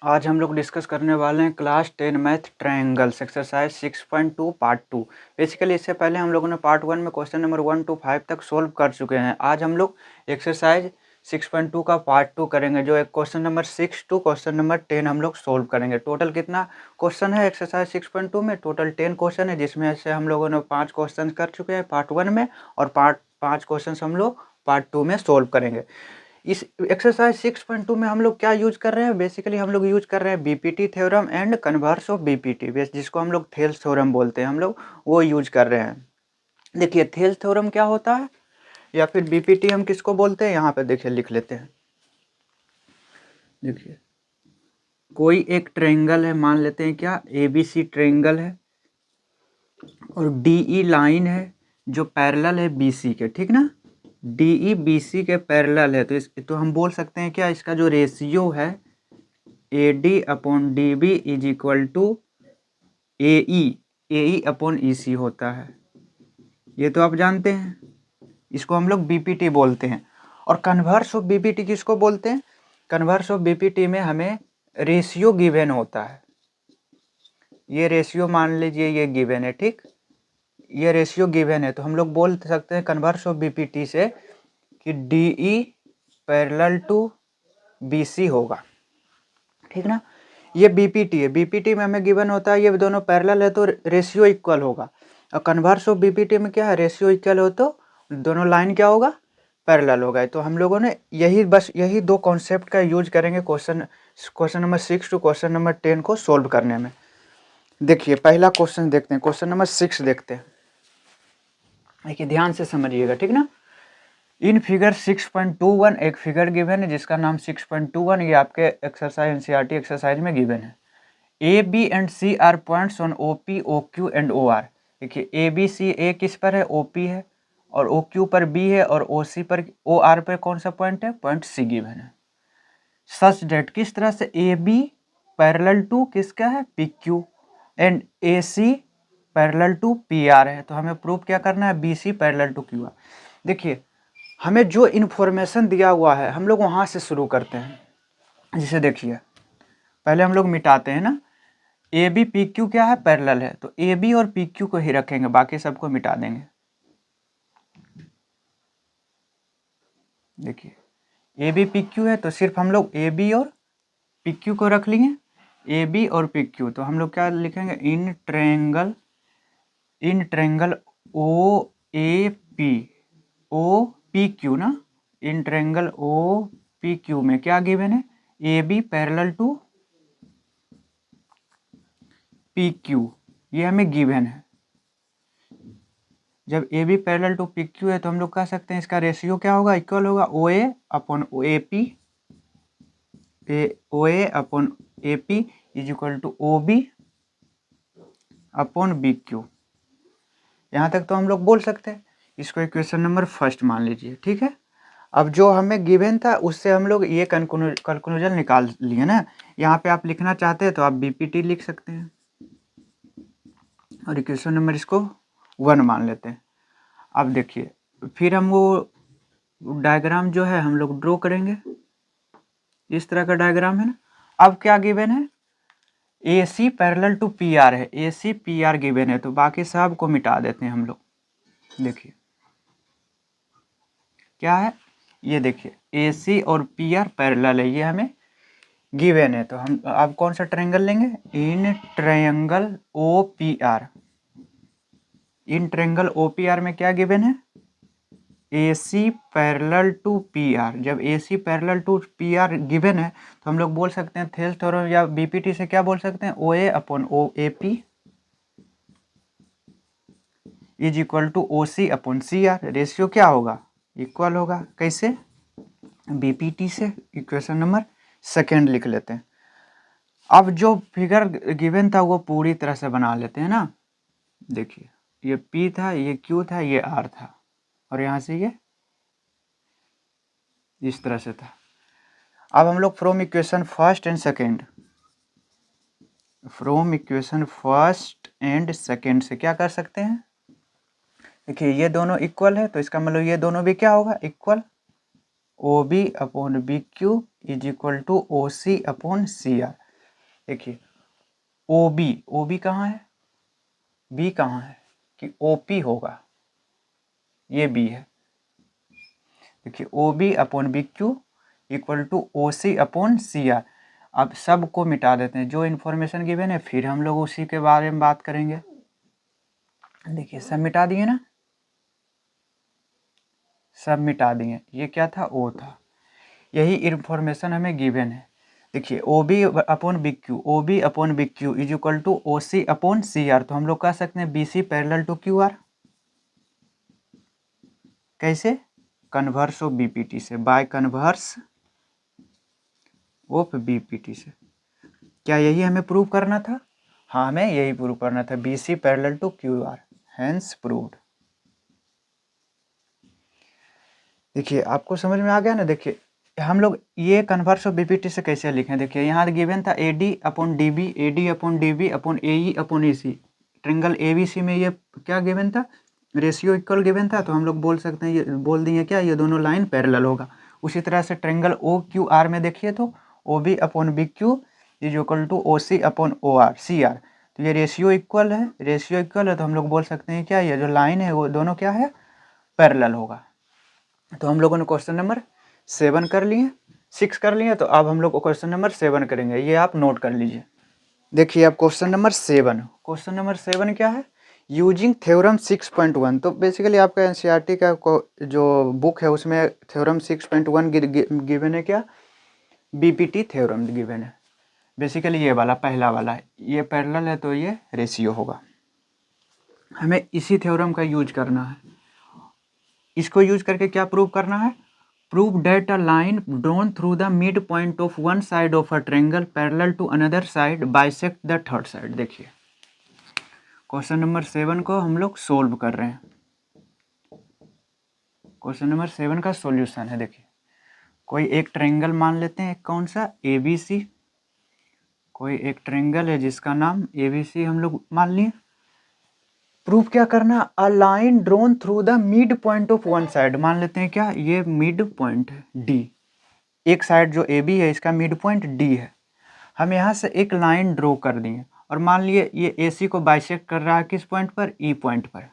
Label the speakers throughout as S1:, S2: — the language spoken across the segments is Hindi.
S1: आज हम लोग डिस्कस करने वाले हैं class 10 math triangles exercise 6.2 part 2। Basically इससे पहले हम लोगों ने पार्ट 1 में क्वेश्चन नंबर 1 to 5 तक सोल्व कर चुके हैं। आज हम लोग एक्सरसाइज 6.2 का पार्ट 2 करेंगे, जो एक question number 6 to question number 10 हम लोग सोल्व करेंगे। टोटल कितना क्वेश्चन है एक्सरसाइज 6.2 में? टोटल 10 क्वेश्चन है, जिसमें से हम लोगों ने 5 क्वेश्चन कर चुके हैं पार्ट 1 में, और 5 क्वेश्चन हम लोग पार्ट 2 में सोल्व करेंगे। इस एक्सरसाइज 6.2 में हम लोग क्या यूज कर रहे हैं? बेसिकली हम लोग यूज कर रहे हैं BPT theorem and converse of BPT, जिसको हम लोग थेल्स थ्योरम बोलते हैं, हम लोग वो यूज कर रहे हैं। देखिए थेल्स थ्योरम क्या होता है या फिर बीपीटी हम किसको बोलते हैं, यहाँ पे देखिए लिख लेते हैं। देखिए कोई एक ट्रायंगल है, मान लेते हैं क्या एबीसी ट्रायंगल है, और डीई लाइन है जो पैरेलल है बीसी के, ठीक ना। डीई बीसी के पैरेलल है, तो हम बोल सकते हैं क्या, इसका जो रेशियो है AD upon DB is equal to AE upon EC होता है। ये तो आप जानते हैं, इसको हम लोग BPT बोलते हैं। और कन्वर्स ऑफ BPT किसको बोलते हैं? कन्वर्स ऑफ BPT में हमें रेशियो गिवन होता है। ये रेशियो मान लीजिए ये गिवन है, ठीक, ये रेशियो गिवन है, तो हम लोग बोल सकते हैं कन्वर्स ऑफ BPT से कि DE पैरेलल टू BC होगा, ठीक ना। ये बीपीटी है, बीपीटी में हमें गिवन होता है ये दोनों पैरेलल है तो रेशियो इक्वल होगा। और कन्वर्स ऑफ बीपीटी में क्या है, रेशियो इक्वल हो तो दोनों लाइन क्या होगा, पैरेलल होगा। तो हम लोगों ने यही दो कॉन्सेप्ट का यूज करेंगे question number 6 to question number 10 को सोल्व करने में। देखिए पहला क्वेश्चन देखते हैं, क्वेश्चन नंबर 6 देखते हैं। देखिए ध्यान से समझिएगा, ठीक ना। इन फिगर 6.21 एक फिगर गिवन है जिसका नाम 6.21, ये आपके एक्सरसाइज एनसीईआरटी एक्सरसाइज में गिवन है। A B and C are points on O P O Q and O R. देखिए ए बी सी, ए किस पर है, ओ पी है, और ओ क्यू पर बी है, और ओ सी पर, ओ आर पर कौन सा पॉइंट है, पॉइंट सी गिवन है। सच डेट किस तरह से ए बी पैरेलल टू किसका है, P Q, and A C parallel to P R है। तो हमें प्रूफ क्या करना है, B C parallel to Q R. देखिए हमें जो इन्फॉर्मेशन दिया हुआ है हम लोग वहाँ से शुरू करते हैं। जिसे देखिए पहले हम लोग मिटाते हैं ना, ए बी पी क्यू क्या है, पैरेलल है, तो ए बी और पी क्यू को ही रखेंगे, बाकी सबको मिटा देंगे। देखिए ए बी पी क्यू है तो सिर्फ हम लोग ए बी और पी क्यू को रख लेंगे, ए बी और पी क्यू। तो हम लोग क्या लिखेंगे, in triangle O A P, O P Q ना, in triangle O P Q में क्या गिवन है, A B parallel to P Q, ये हमें गिवन है। जब A B parallel to P Q है तो हम लोग कह सकते हैं इसका रेशियो क्या होगा, इक्वल होगा O A upon A P, O A upon A P is equal to O B upon B Q. यहाँ तक तो हम लोग बोल सकते हैं, इसको इक्वेशन नंबर फर्स्ट मान लीजिए, ठीक है। अब जो हमें गिवन था उससे हम लोग ये कंक्लूजन निकाल लिए ना। यहाँ पे आप लिखना चाहते हैं तो आप बीपीटी लिख सकते हैं, और इक्वेशन नंबर इसको 1 मान लेते हैं। अब देखिए फिर हम वो डायग्राम जो है हम लोग ड्रॉ करेंगे, इस तरह का डायग्राम है ना। अब क्या गिवन है, A C parallel to P R है, A C P R given है, तो बाकी सब को मिटा देते हैं हम लोग। देखिए क्या है, ये देखिए ए सी और पी आर पैरेलल है, ये हमें गिवन है। तो हम अब कौन सा ट्रायंगल लेंगे, in triangle O P R. In triangle O P R में क्या गिवन है, A C parallel to P R. जब A C parallel to P R given है तो हम लोग बोल सकते हैं थेल्स थ्योरम या बीपीटी से क्या बोल सकते हैं, O A upon O A P is equal to O C upon C R. Ratio क्या होगा, इक्वल होगा। कैसे, बीपीटी से इक्वेशन नंबर सेकेंड लिख लेते हैं। अब जो फिगर गिवन था वो पूरी तरह से बना लेते हैं ना। देखिए ये P था, ये Q था, ये R था, और यहाँ से ये इस तरह से था। अब हम लोग from equation first and second से क्या कर सकते हैं, देखिए ये दोनों इक्वल है तो इसका मतलब ये दोनों भी क्या होगा, equal. O B upon B Q is equal to O C upon C R. देखिए ओ बी कहाँ है, बी कहाँ है कि ओ पी होगा, ये बी है। देखिए O B upon B Q equal to O C upon C R. अब सब को मिटा देते हैं, जो इन्फॉर्मेशन गिवन है फिर हम लोग उसी के बारे में बात करेंगे। देखिए सब मिटा दिए ना, सब मिटा दिए, ये क्या था, ओ था, यही इन्फॉर्मेशन हमें गिवन है। देखिए O B upon B Q, O B upon B Q is equal to O C upon C R. तो हम लोग कह सकते हैं B C parallel to Q R. कैसे, कन्वर्स ऑफ बीपीटी से, बाय कन्वर्स ऑफ बीपीटी से। क्या यही हमें प्रूव करना था? हाँ हमें यही प्रूव करना था, B C parallel to Q R, hence proved. देखिए आपको समझ में आ गया ना। देखिए हम लोग ये कन्वर्स ऑफ बीपीटी से कैसे लिखें, देखिए यहाँ गिवन था A D upon D B, A D upon D B upon A E upon A C. Triangle A B C में ये क्या गिवन था, रेशियो इक्वल गिवन था, तो हम लोग बोल सकते हैं, ये बोल दिए क्या, ये दोनों लाइन पैरेलल होगा। उसी तरह से ट्रेंगल ओ क्यू आर में देखिए तो O B upon B Q is equal to O C upon O R C R. तो ये रेशियो इक्वल है, रेशियो इक्वल है, तो हम लोग बोल सकते हैं क्या, ये जो लाइन है वो दोनों क्या है, पैरेलल होगा। तो हम लोगों ने क्वेश्चन नंबर 7 कर लिए, 6 कर लिए, तो अब हम लोग क्वेश्चन नंबर 7 करेंगे, ये आप नोट कर लीजिए। देखिए अब क्वेश्चन नंबर 7, क्वेश्चन नंबर 7 क्या है, यूजिंग थ्योरम 6.1। तो बेसिकली आपका एनसीईआरटी का जो बुक है उसमें थ्योरम 6.1 गिवन है, क्या, बीपीटी थ्योरम गिवन है। बेसिकली ये वाला पहला वाला है, ये पैरेलल है तो ये रेशियो होगा, हमें इसी थ्योरम का यूज करना है। इसको यूज करके क्या प्रूव करना है, prove that a line drawn through the mid point of one side of a triangle parallel to another side bisect the third side. देखिए क्वेश्चन नंबर 7 को हम लोग सोल्व कर रहे हैं। क्वेश्चन नंबर 7 का सॉल्यूशन है। देखिए कोई एक ट्रायंगल मान लेते हैं, कौन सा, ए बी सी। कोई एक ट्रायंगल है जिसका नाम ए बी सी हम लोग मान लिए। प्रूफ क्या करना, अ line drawn through the mid point of one side, मान लेते हैं क्या, ये मिड पॉइंट है डी, एक साइड जो ए बी है इसका मिड पॉइंट डी है। हम यहाँ से एक लाइन ड्रॉ कर दिए और मान लिए ये ए सी को बाइसेक्ट कर रहा है किस पॉइंट पर, ई पॉइंट पर।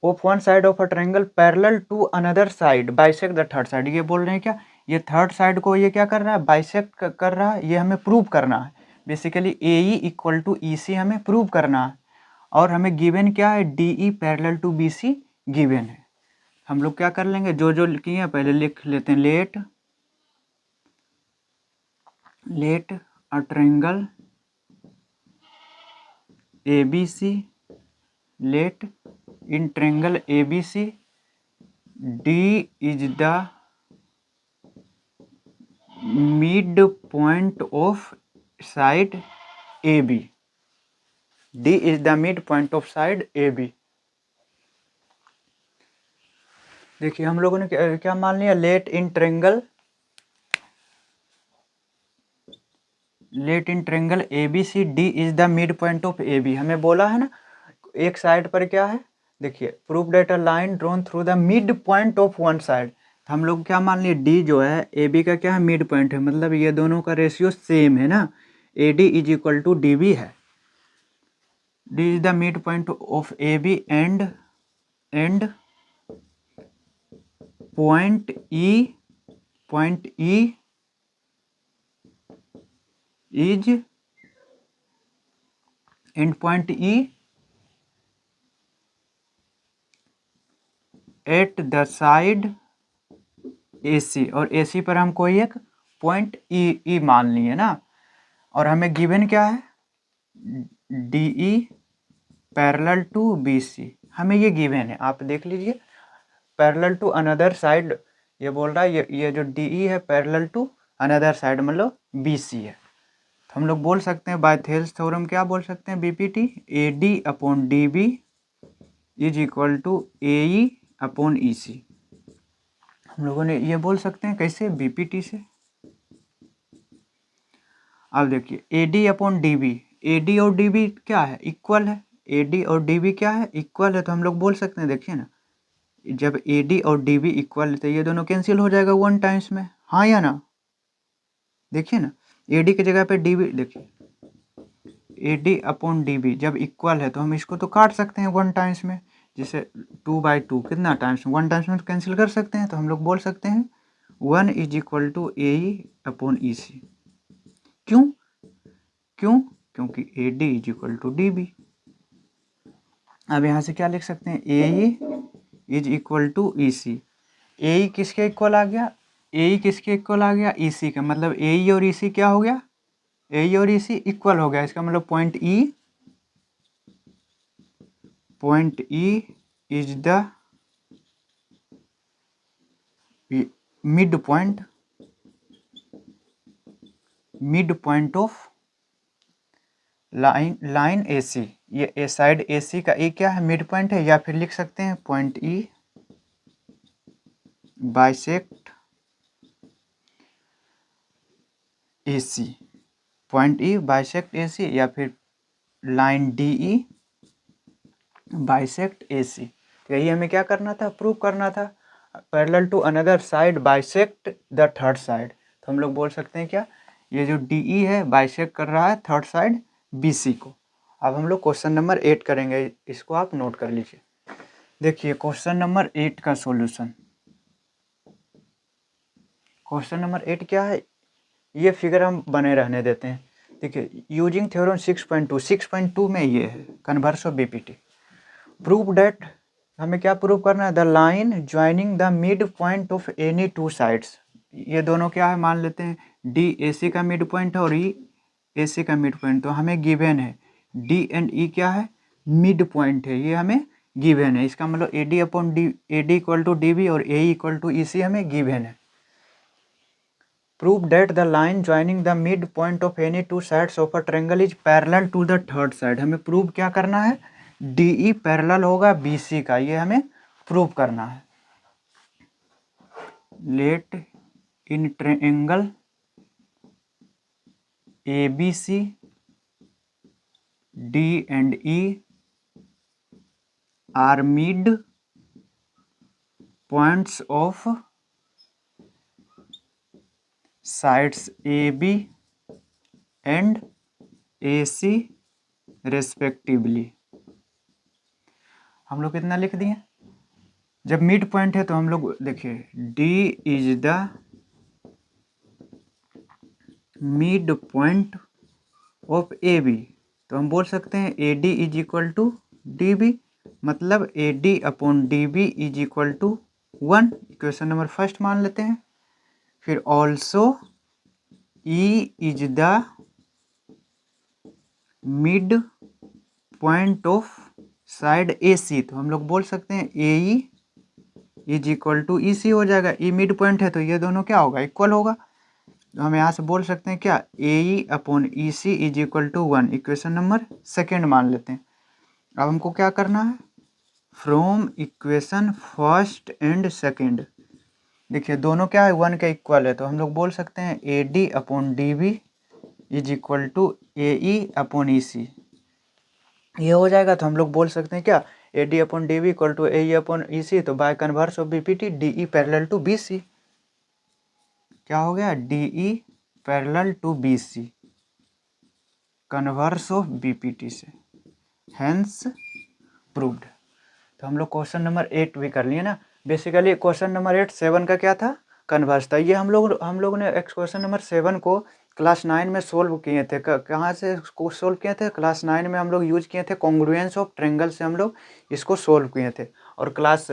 S1: Of one side of a triangle parallel to another side bisect the third side, ये बोल रहे हैं क्या, ये थर्ड साइड को ये क्या कर रहा है, बाइसेक्ट कर रहा है, ये हमें प्रूव करना है। Basically A E equal to E C हमें प्रूव करना है, और हमें गिवन क्या है, D E parallel to B C given है। हम लोग क्या कर लेंगे, जो जो किए हैं पहले लिख लेते हैं, let a triangle A B C, let in triangle A B C D is the mid point of side A B, D is the mid point of side A B. देखिए हम लोगों ने क्या मान लिया, let in triangle A B C D is the mid point of A B. हमें बोला है ना एक साइड पर क्या है, देखिए proof that a line drawn through the mid point of one side. हम लोग क्या मान लिए, डी जो है ए बी का क्या है, मिड पॉइंट है, मतलब ये दोनों का रेशियो सेम है ना, A D is equal to D B है। D is the mid point of A B and point E is and point E at the side A C, और ए सी पर हम कोई एक पॉइंट ई मान लिए ना, और हमें गिवन क्या है, D E parallel to B C, हमें ये गिवन है, आप देख लीजिए, पैरेलल टू अनदर साइड, ये बोल रहा है ये जो डी ई है पैरेलल टू अनदर साइड मतलब बी सी है। तो हम लोग बोल सकते हैं बाय थेल्स थ्योरम क्या बोल सकते हैं, BPT A D upon D B is equal to A E upon E C. हम लोगों ने ये बोल सकते हैं कैसे, बीपीटी से। अब देखिए A D upon D B, A D और डी बी क्या है, इक्वल है, ए डी और डी बी क्या है, इक्वल है, तो हम लोग बोल सकते हैं, देखिए ना जब ए डी और डी बी इक्वल है तो ये दोनों कैंसिल हो जाएगा वन टाइम्स में, हाँ या ना, देखिए ना। ए डी की जगह पे डी बी, देखिए A D upon D B जब इक्वल है तो हम इसको तो काट सकते हैं 1 टाइम्स में, जिसे 2/2 कितना टाइम्स, 1 टाइम्स में तो कैंसिल कर सकते हैं, तो हम लोग बोल सकते हैं 1 is equal to A E upon E C. क्यों क्यों? क्योंकि A D is equal to D B. अब यहाँ से क्या लिख सकते हैं, A E is equal to E C. A E किसके इक्वल आ गया, ए ई किसके इक्वल आ गया, ई सी का, मतलब ए ई और ई सी क्या हो गया, ए ई और ई सी इक्वल हो गया। इसका मतलब point E is the mid point of line A C. ये ए साइड ए सी का ए क्या है, मिड पॉइंट है, या फिर लिख सकते हैं point E bisect A C, point E bisect A C, या फिर line D E bisect A C. तो यही हमें क्या करना था, प्रूव करना था। Parallel to another side bisect the third side. तो हम लोग बोल सकते हैं क्या, ये जो डी ई है बाइसेक्ट कर रहा है थर्ड साइड बी सी को। अब हम लोग क्वेश्चन नंबर 8 करेंगे, इसको आप नोट कर लीजिए। देखिए क्वेश्चन नंबर 8 का सॉल्यूशन। क्वेश्चन नंबर 8 क्या है, ये फिगर हम बने रहने देते हैं। देखिए यूजिंग थ्योरम 6.2 में ये है converse of BPT. Prove that, हमें क्या प्रूव करना है, the line joining the mid point of any two sides. ये दोनों क्या है, मान लेते हैं डी ए सी का मिड पॉइंट है और ई ए सी का मिड पॉइंट। तो हमें गिवन है डी एंड ई क्या है, मिड पॉइंट है, ये हमें गिवन है। इसका मतलब A D upon D, A D equal to D B और A equal to E C हमें गिवन है। Prove that the line joining the mid point of any two sides of a triangle is parallel to the third side. हमें प्रूव क्या करना है, डी ई पैरेलल होगा बी सी का, ये हमें प्रूव करना है। Let in triangle A B C D and E R mid points of sides A B and A C respectively. हम लोग कितना लिख दिए, जब मिड पॉइंट है तो हम लोग देखिए D is the mid point of A B, तो हम बोल सकते हैं A D is equal to D B, मतलब A D upon D B is equal to 1। Equation number first मान लेते हैं। फिर also E is the mid point of side A C, तो हम लोग बोल सकते हैं A E is equal to E C हो जाएगा। ई मिड पॉइंट है तो ये दोनों क्या होगा, इक्वल होगा। तो हम यहाँ से बोल सकते हैं क्या, A E upon E C is equal to 1। Equation number second मान लेते हैं। अब हमको क्या करना है, from equation first and second, देखिए दोनों क्या है 1 के इक्वल है, तो हम लोग बोल सकते हैं A D upon D B is equal to A E upon E C. ये हो जाएगा तो हम लोग बोल सकते हैं क्या, A D upon D B equal to A E upon E C. तो by converse of B P T D E parallel to B C, क्या हो गया, D E parallel to B C converse of B P T से, हैंस प्रूव्ड। तो हम लोग क्वेश्चन नंबर 8 भी कर लिए ना। बेसिकली क्वेश्चन नंबर 8 7 का क्या था, कन्वर्स था। ये हम लोग ने क्वेश्चन नंबर 7 को क्लास 9 में सोल्व किए थे। कहाँ से सोल्व किए थे, क्लास 9 में हम लोग यूज किए थे कॉन्ग्रुएंस ऑफ ट्रायंगल से हम लोग इसको सोल्व किए थे। और क्लास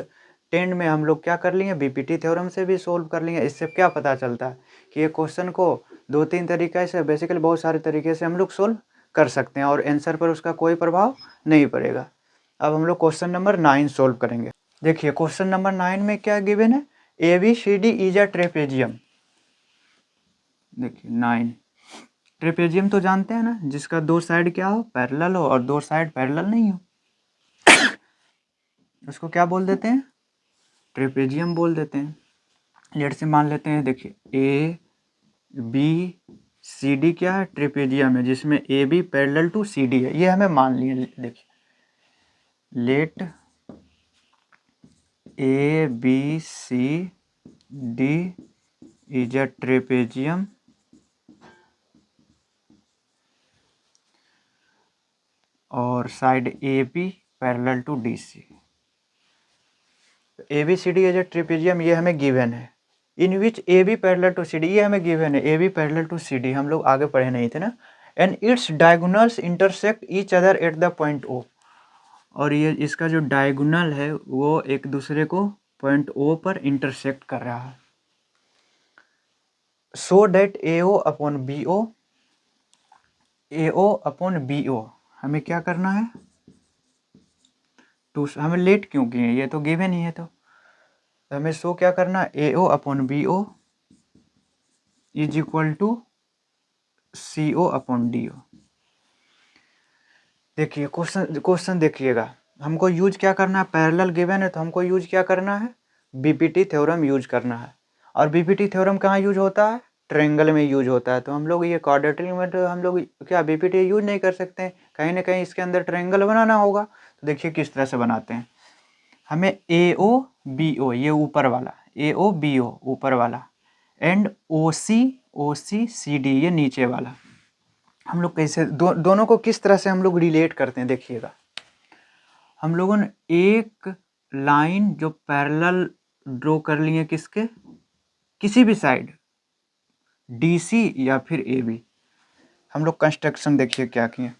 S1: 10 में हम लोग क्या कर लिए, बीपीटी थ्योरम से भी सोल्व कर लिए। इससे क्या पता चलता है कि ये क्वेश्चन को 2-3 तरीके से, बेसिकली बहुत सारे तरीके से हम लोग सोल्व कर सकते हैं और आंसर पर उसका कोई प्रभाव नहीं पड़ेगा। अब हम लोग क्वेश्चन नंबर 9 सोल्व करेंगे। देखिए क्वेश्चन नंबर 9 में क्या गिवन है, A B C D is a trapezium. देखिए 9 ट्रेपेजियम तो जानते हैं ना, जिसका दो साइड क्या हो, पैरेलल हो और दो साइड पैरेलल नहीं हो, उसको क्या बोल देते हैं, ट्रेपेजियम बोल देते हैं। लेट से मान लेते हैं, देखिए ए बी सी डी क्या है, ट्रेपेजियम है, जिसमें A B parallel to C D है, ये हमें मान लिए। देखिए let A B C D is a trapezium और side A B parallel to D C. A B C D as a trapezium, ये हमें गिवन है। In which A B parallel to C D, ये हमें गिवन है। A B parallel to C D हम लोग आगे पढ़े नहीं थे ना। And it's diagonals intersect each other at the point O, और ये इसका जो डायगोनल है वो एक दूसरे को पॉइंट ओ पर इंटरसेक्ट कर रहा है। सो डेट ए ओ अपॉन बी ओ, ए ओ अपॉन बी ओ, हमें क्या करना है, टू, हमें लेट क्यों किए, ये तो गिवन ही है। तो हमें सो क्या करना है, A O upon B O is equal to C O upon D O. देखिए क्वेश्चन देखिएगा, हमको यूज क्या करना है, पैरेलल गिवन है तो हमको यूज क्या करना है, बीपीटी थ्योरम यूज करना है। और बीपीटी थ्योरम कहाँ यूज होता है, ट्रायंगल में यूज होता है। तो हम लोग ये क्वाड्रेटिक में तो हम लोग क्या बीपीटी यूज नहीं कर सकते हैं, कहीं ना कहीं इसके अंदर ट्रायंगल बनाना होगा। तो देखिए किस तरह से बनाते हैं, हमें ए ओ बी ओ, ये ऊपर वाला, ए ओ बी ओ ऊपर वाला, and O C C D ये नीचे वाला, हम लोग कैसे दोनों को किस तरह से हम लोग रिलेट करते हैं। देखिएगा, हम लोगों ने एक लाइन जो पैरेलल ड्रॉ कर लिए किसके, किसी भी साइड, डीसी या फिर ए बी। हम लोग कंस्ट्रक्शन देखिए क्या किए,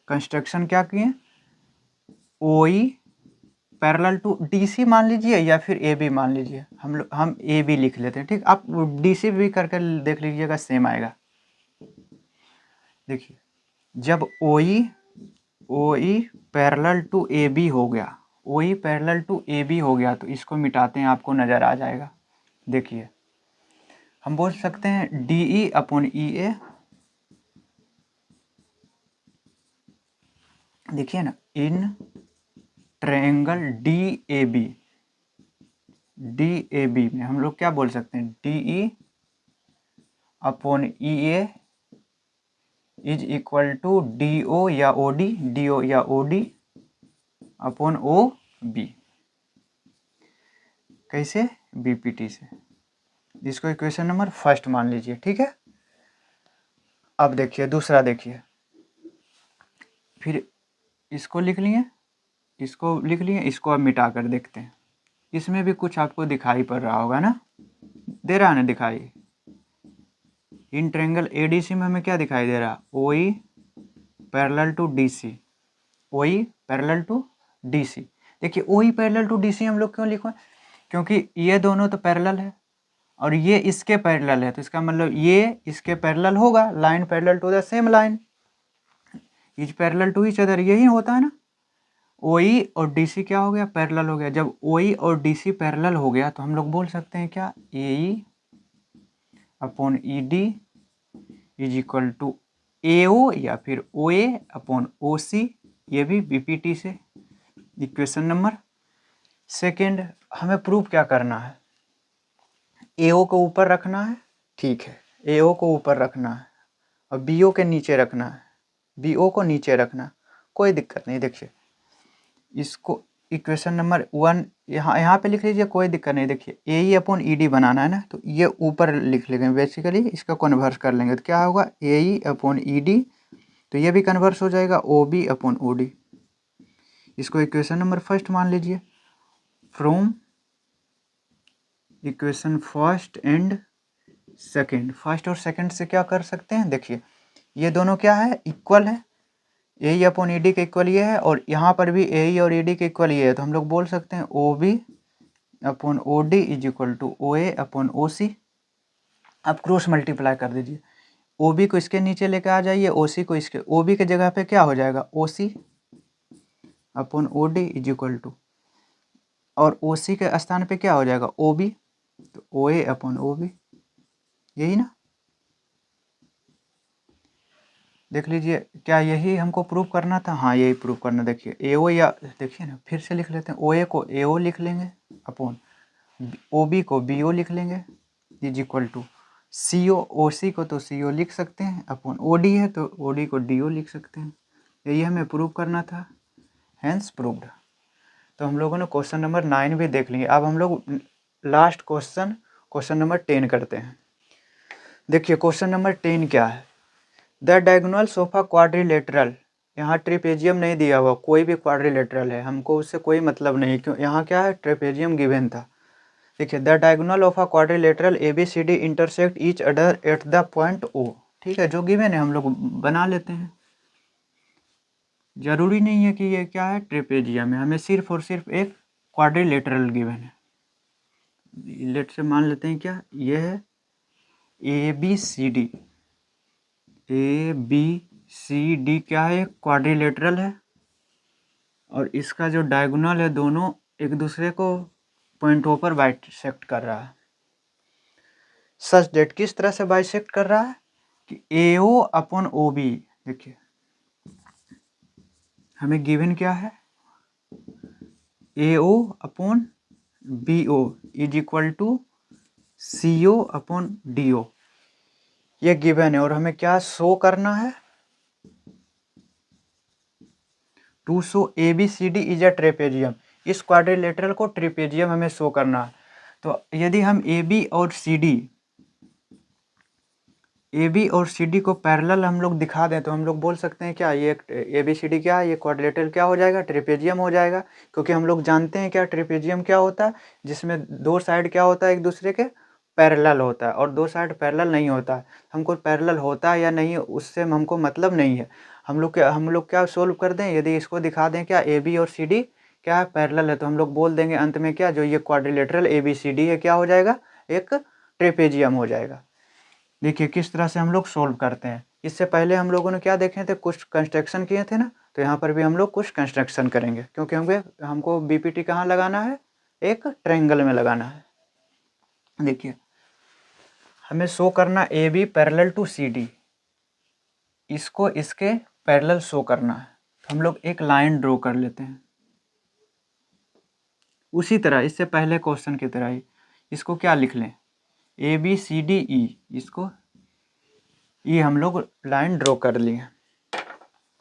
S1: कंस्ट्रक्शन क्या किए, ओ ई पैरेलल टू डीसी मान लीजिए या फिर ए बी मान लीजिए, हम ए बी लिख लेते हैं, ठीक। आप डीसी भी करके देख लीजिएगा, सेम आएगा। देखिए, जब O E parallel to A B हो गया, O E parallel to A B हो गया, तो इसको मिटाते हैं, आपको नज़र आ जाएगा। देखिए, हम बोल सकते हैं D E upon E A, देखिए ना, in triangle D A B में हम लोग क्या बोल सकते हैं, D E upon E A is equal to D O या ओ डी, डी ओ या O D upon O B. कैसे, बीपीटी से। इसको इक्वेशन नंबर फर्स्ट मान लीजिए, ठीक है। अब देखिए दूसरा, देखिए फिर इसको लिख लिए, इसको लिख लिए, इसको अब मिटा कर देखते हैं। इसमें भी कुछ आपको दिखाई पड़ रहा होगा ना, दे रहा है ना दिखाई। इन ट्रायंगल एडीसी में हमें क्या दिखाई दे रहा, O E parallel to D C, O E parallel to D C. देखिए O E parallel to D C हम लोग क्यों लिखो, क्योंकि ये दोनों तो पैरेलल है और ये इसके पैरेलल है, तो इसका मतलब ये इसके पैरेलल होगा, line parallel to the same line is parallel to each other, यही होता है ना। ओ ई और डी सी क्या हो गया, पैरेलल हो गया। जब ओ ई और डी सी पैरेलल हो गया तो हम लोग बोल सकते हैं क्या, A E upon E D is equal to A O या फिर ओ ए अपॉन ओ सी, ये भी बीपीटी से। इक्वेशन नंबर सेकेंड, हमें प्रूफ क्या करना है, ए ओ को ऊपर रखना है, ठीक है, ए ओ को ऊपर रखना है और बी ओ के नीचे रखना है, बी ओ को नीचे रखना, कोई दिक्कत नहीं। देखिए इसको इक्वेशन नंबर वन यहाँ पे लिख लीजिए, कोई दिक्कत नहीं। देखिए ए ई अपॉन ई डी बनाना है ना, तो ये ऊपर लिख लेंगे, बेसिकली इसका कन्वर्स कर लेंगे, तो क्या होगा, ए ई अपॉन ई डी, तो ये भी कन्वर्स हो जाएगा O B upon O D. इसको इक्वेशन नंबर फर्स्ट मान लीजिए। From equation first and second, first और सेकेंड से क्या कर सकते हैं, देखिए ये दोनों क्या है, इक्वल है, ए ई अपॉन ई डी के इक्वल ये है, और यहाँ पर भी ए ई और ई डी के इक्वल ये है, तो हम लोग बोल सकते हैं O B upon O D is equal to O A upon O C. अब क्रॉस मल्टीप्लाई कर दीजिए, ओ बी को इसके नीचे लेकर आ जाइए, ओ सी को इसके, ओ बी के जगह पे क्या हो जाएगा, O C upon O D is equal to, और ओ सी के स्थान पे क्या हो जाएगा, ओ बी, तो ओ ए अपॉन ओ बी, यही ना। देख लीजिए, क्या यही हमको प्रूव करना था, हाँ यही प्रूव करना। देखिए ए ओ, या देखिए ना, फिर से लिख लेते हैं, ओ ए को ए ओ लिख लेंगे अपॉन ओ बी को बी ओ लिख लेंगे इज इक्वल टू सी ओ, ओ सी को तो सी ओ लिख सकते हैं अपॉन ओ डी है तो ओ डी को डी ओ लिख सकते हैं, यही हमें प्रूव करना था, हैंस प्रूव्ड। तो हम लोगों ने क्वेश्चन नंबर 9 भी देख लिए। अब हम लोग लास्ट क्वेश्चन, क्वेश्चन नंबर 10 करते हैं। देखिए क्वेश्चन नंबर 10 क्या है, the diagonals of a quadrilateral, यहाँ ट्रिपेजियम नहीं दिया हुआ, कोई भी क्वाड्रिलेटरल है, हमको उससे कोई मतलब नहीं, क्यों यहाँ क्या है ट्रिपेजियम गिवन था। देखिए the diagonal of a quadrilateral ABCD intersect each other at the point O, ठीक है, जो गिवन है हम लोग बना लेते हैं, जरूरी नहीं है कि ये क्या है ट्रिपेजियम है, हमें सिर्फ और सिर्फ एक क्वाड्रिलेटरल गिवन है। लेट से मान लेते हैं क्या ये है ABCD, ABCD क्या है क्वाड्रिलेटरल है, और इसका जो डायगोनल है दोनों एक दूसरे को पॉइंट O पर बाइसेक्ट कर रहा है। सच डेट किस तरह से बाइसेक्ट कर रहा है कि AO अपॉन OB, देखिए हमें गिवन क्या है AO upon BO is equal to CO upon DO, ये गिवन है, और हमें क्या शो करना है, to show ABCD is a trapezium, इस क्वाड्रिलेटरल को ट्रेपेजियम हमें शो करना है। तो यदि हम AB और CD को पैरेलल हम लोग दिखा दें तो हम लोग बोल सकते हैं क्या ये ABCD क्या है, ये क्वाड्रिलेटरल क्या हो जाएगा ट्रेपेजियम हो जाएगा, क्योंकि हम लोग जानते हैं क्या ट्रेपेजियम क्या होता है, जिसमें दो साइड क्या होता है एक दूसरे के पैरेलल होता है, और दो साइड पैरेलल नहीं होता है। हमको पैरेलल होता है या नहीं उससे हमको मतलब नहीं है, हम लोग क्या सोल्व कर दें, यदि इसको दिखा दें क्या AB और CD क्या है पैरेलल है, तो हम लोग बोल देंगे अंत में क्या जो ये क्वाड्रिलेटरल ABCD है क्या हो जाएगा एक ट्रेपेजियम हो जाएगा। देखिए किस तरह से हम लोग सोल्व करते हैं। इससे पहले हम लोगों ने क्या देखे थे, कुछ कंस्ट्रक्शन किए थे ना, तो यहाँ पर भी हम लोग कुछ कंस्ट्रक्शन करेंगे, क्योंकि हमको BPT कहाँ लगाना है, एक ट्रायंगल में लगाना है। देखिए हमें शो करना AB पैरेलल टू CD, इसको इसके पैरेलल शो करना है, तो हम लोग एक लाइन ड्रॉ कर लेते हैं उसी तरह, इससे पहले क्वेश्चन की तरह ही। इसको क्या लिख लें ABCDE, इसको ये हम लोग लाइन ड्रॉ कर लिए।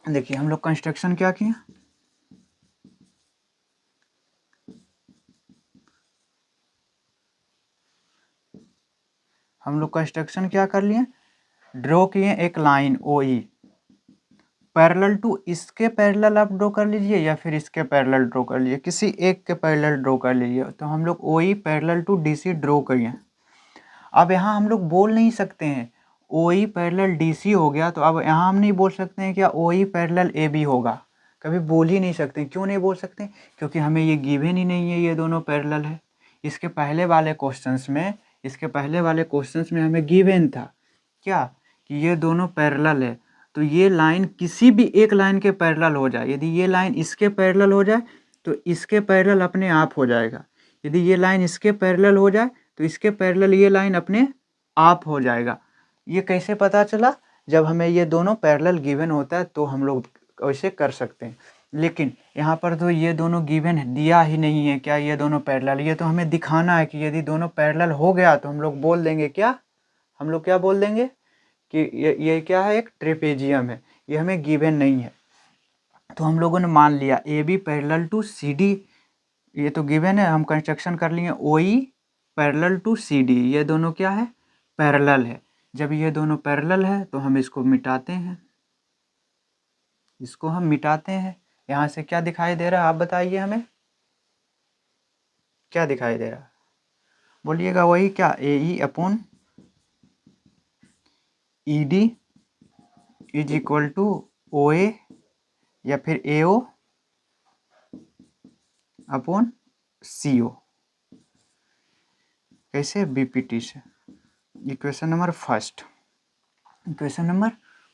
S1: देखिए हम लोग कंस्ट्रक्शन क्या किए, हम लोग कंस्ट्रक्शन क्या कर लिए, ड्रॉ किए एक लाइन OE पैरेलल टू, इसके पैरेलल आप ड्रॉ कर लीजिए या फिर इसके पैरेलल ड्रॉ कर लीजिए, किसी एक के पैरेलल ड्रॉ कर लीजिए। तो हम लोग OE parallel to DC draw करिए। अब यहाँ हम लोग बोल नहीं सकते हैं OE पैरेलल DC हो गया, तो अब यहाँ हम नहीं बोल सकते हैं क्या OE पैरेलल AB होगा, कभी बोल ही नहीं सकते। क्यों नहीं बोल सकते, क्योंकि हमें ये गिवन ही नहीं है ये दोनों पैरेलल है। इसके पहले वाले क्वेश्चंस में हमें गिवन था क्या कि ये दोनों पैरेलल है, तो ये लाइन किसी भी एक लाइन के पैरेलल हो जाए, यदि ये लाइन इसके पैरेलल हो जाए तो इसके पैरेलल अपने आप हो जाएगा, यदि ये लाइन इसके पैरेलल हो जाए तो इसके पैरेलल ये लाइन अपने आप हो जाएगा। ये कैसे पता चला, जब हमें ये दोनों पैरेलल गिवन होता है तो हम लोग वैसे कर सकते हैं, लेकिन यहाँ पर तो ये दोनों गिवन दिया ही नहीं है क्या ये दोनों पैरेलल, ये तो हमें दिखाना है कि यदि दोनों पैरेलल हो गया तो हम लोग बोल देंगे क्या, हम लोग क्या बोल देंगे कि ये क्या है एक ट्रेपेजियम है, ये हमें गिवन नहीं है। तो हम लोगों ने मान लिया AB पैरेलल टू CD, ये तो गिवन है, हम कंस्ट्रक्शन कर लिए OE पैरेलल टू CD, ये दोनों क्या है पैरेलल है। जब ये दोनों पैरेलल है तो हम इसको मिटाते हैं, इसको हम मिटाते हैं। यहाँ से क्या दिखाई दे रहा है आप बताइए हमें, क्या दिखाई दे रहा है बोलिएगा, वही क्या AE upon ED is equal to OA या फिर AO अपॉन CO, कैसे BPT से। इक्वेशन नंबर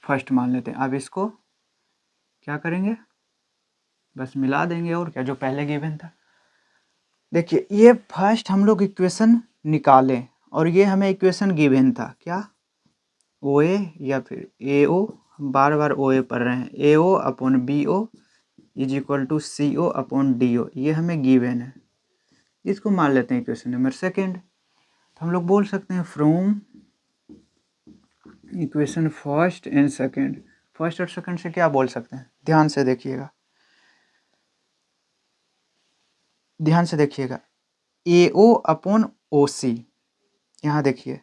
S1: फर्स्ट मान लेते हैं। अब इसको क्या करेंगे, बस मिला देंगे, और क्या जो पहले गिवन था। देखिए ये फर्स्ट हम लोग इक्वेशन निकालें, और ये हमें इक्वेशन गिवन था क्या OA या फिर AO, बार बार OA पढ़ रहे हैं, AO upon BO is equal to CO upon DO, ये हमें गिवन है। इसको मान लेते हैं इक्वेशन नंबर सेकेंड। तो हम लोग बोल सकते हैं from equation first and second, first और सेकेंड से क्या बोल सकते हैं, ध्यान से देखिएगा AO अपॉन OC, यहाँ देखिए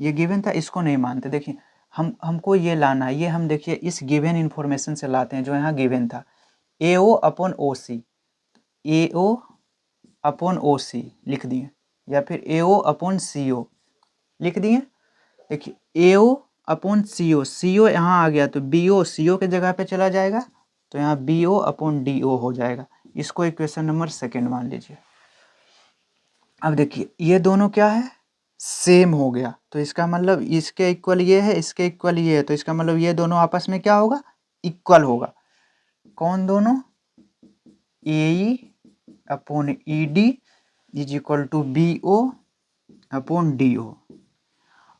S1: ये गिवन था, इसको नहीं मानते। देखिए हमको ये लाना है, ये हम देखिए इस गिवन इन्फॉर्मेशन से लाते हैं जो यहाँ गिवन था, AO upon OC, AO upon OC लिख दिए, या फिर AO अपॉन CO लिख दिए। देखिए AO अपॉन CO, CO यहाँ आ गया तो BO CO के जगह पे चला जाएगा, तो यहाँ BO अपॉन DO हो जाएगा। इसको इक्वेशन नंबर सेकेंड मान लीजिए। अब देखिए ये दोनों क्या है, सेम हो गया, तो इसका मतलब इसके इक्वल ये है, इसके इक्वल ये है, तो इसका मतलब ये दोनों आपस में क्या होगा, इक्वल होगा। कौन दोनों, AE upon ED is equal to BO upon DO।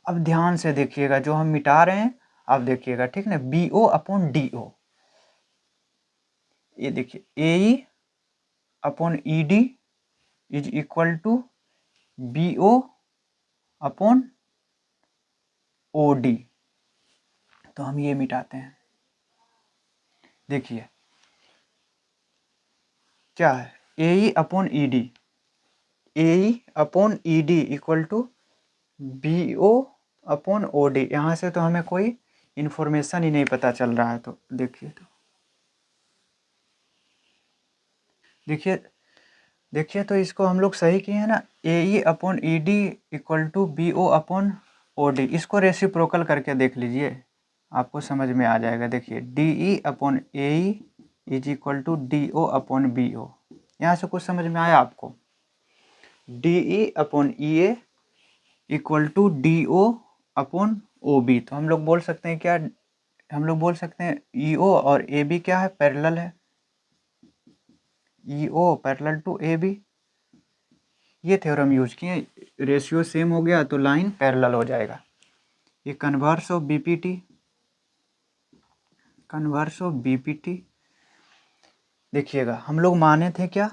S1: अब ध्यान से देखिएगा जो हम मिटा रहे हैं, आप देखिएगा ठीक ना, BO अपॉन DO, ये देखिए AE upon ED is equal to BO upon OD। तो हम ये मिटाते हैं, देखिए क्या है, AE upon ED, AE upon ED equal to BO upon OD। यहाँ से तो हमें कोई इन्फॉर्मेशन ही नहीं पता चल रहा है, तो देखिए, तो देखिए तो इसको हम लोग सही किए हैं ना, AE upon ED equal to BO upon OD। इसको रेसिप्रोकल करके देख लीजिए, आपको समझ में आ जाएगा। देखिए DE upon AE is equal to DO upon BO। यहाँ से कुछ समझ में आया आपको, DE upon EA equal to DO upon OB। तो हम लोग बोल सकते हैं क्या, हम लोग बोल सकते हैं EO और AB क्या है, पैरेलल है, EO पैरेलल टू AB। ये थ्योरम यूज किए, रेशियो सेम हो गया तो लाइन पैरेलल हो जाएगा। ये converse of BPT, converse of BPT। देखिएगा हम लोग माने थे क्या,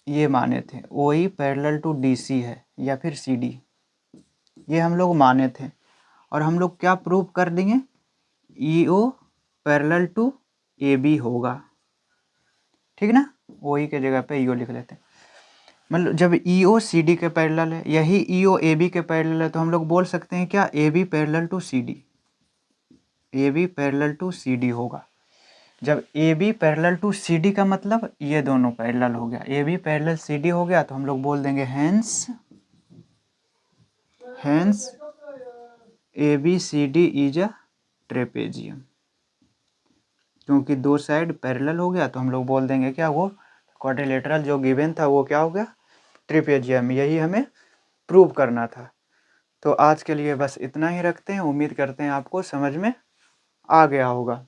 S1: ये माने थे OE पैरेलल टू DC है या फिर CD, ये हम लोग माने थे। और हम लोग क्या प्रूव कर देंगे, EO पैरेलल टू AB होगा, ठीक ना। OE के जगह पे EO लिख लेते हैं। मतलब जब EO CD के पैरेलल है, यही EO AB के पैरेलल है, तो हम लोग बोल सकते हैं क्या, AB parallel to CD, AB parallel to CD होगा। जब AB पैरेलल टू CD का मतलब ये दोनों पैरेलल हो गया, AB पैरेलल CD हो गया, तो हम लोग बोल देंगे hence ABCD is a trapezium. क्योंकि दो साइड पैरेलल हो गया, तो हम लोग बोल देंगे क्या, वो क्वाड्रिलेटरल जो गिवन था वो क्या हो गया, ट्रेपेजियम। यही हमें प्रूव करना था। तो आज के लिए बस इतना ही रखते हैं, उम्मीद करते हैं आपको समझ में आ गया होगा।